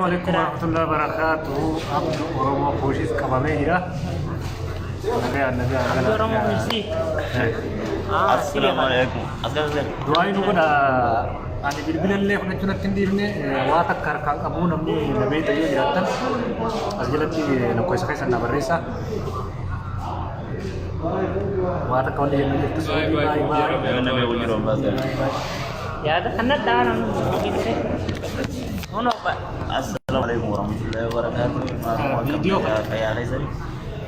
Assalamualaikum warahmatullahi wabarakatuh. Abdu Oromo Khusus Kamamehira. Abdu Oromo Khusus. Assalamualaikum. Doa ini pun ada bilbilan le kuna cuna tindir ne wata karkang abu namni nabi tayo diratan asjalati nako isa kaysa nabarisa wata kau dia itu Ya ada kena dalam gitu. Ono Pak. Assalamualaikum warahmatullahi wabarakatuh. Video kayak Reza.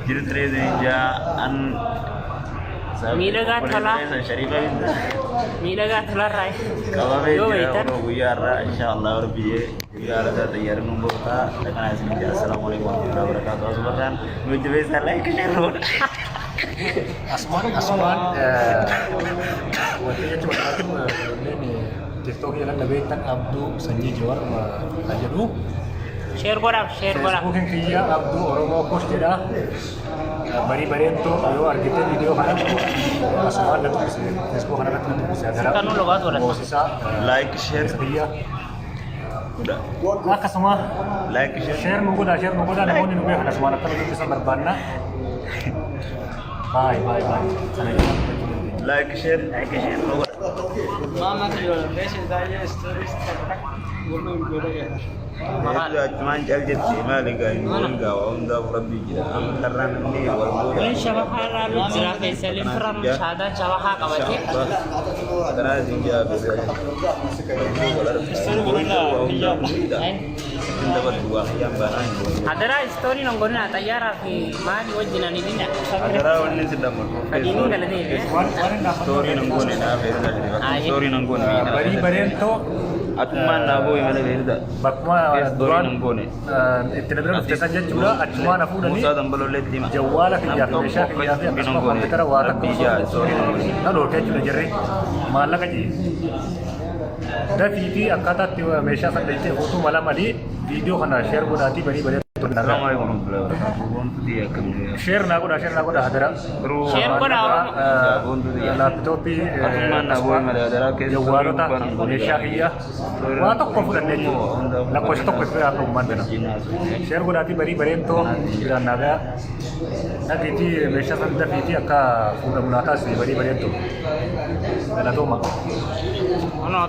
Jadi Reza jaan Milaga thala. Milaga thala rai. Kalau begitu orang buyara insyaallah berbiye. Buyara tayar numbota dengan hasil Assalamualaikum warahmatullahi wabarakatuh. Subhan. Muncul bisa like share. Asman waktunya cuma satu ini TikTok yang lebih tan Abdu Sanji Jawar aja dulu. Share borak. Mungkin kia Abdu Oromo post tidak bari itu ayo kita video kan Asman dan Facebook kan ada bisa ada. Kan lo gas borak. Sisa Like share dia. udah. Maka semua Like share nunggu dah namun ini nunggu ada semua kan itu bisa berbana. Bye. Sana like share. Mama kalau message aja stories tak boleh ya. Itu cuma jadi tema dengan enggak Rabbi kita. Karena ini walaupun Ini syabaha lalu jerah Salim from Syada syabaha kabati. karena dia bisa. Dapat buah yang barang. Adara story nonggona tayara fi mali wajina ni dinda. Ada ini sedang Kali ini kalau ni. story nanggone na verda story nanggone bari itu atuma na boy mala verda bakma story nanggone التليجرام تسجل جملة أجمع نفوذ musa dambalo letti ma جوالك اللي ياخذ شاف اللي ياخذ أسمع كمبيوتر واتك نلو كيجي نجري ما لك جي ده في أكاتا تيو ميشا سندجة فوتو مالا مالي فيديو خنا شير بداتي بني assalamualaikum warahmatullahi wabarakatuh dia kami شير ناقو ده هذا Share borak. laptop atuma na boy mala adara ke جوالو تا ميشا هي واتك كفر النجي لا كوشتو كفر أكو ماندنا شير بداتي بني تو إذا ناقا نبيتي ميشا سندجة فيتي أكا فودا مناتا سي بني تو لا توما Ono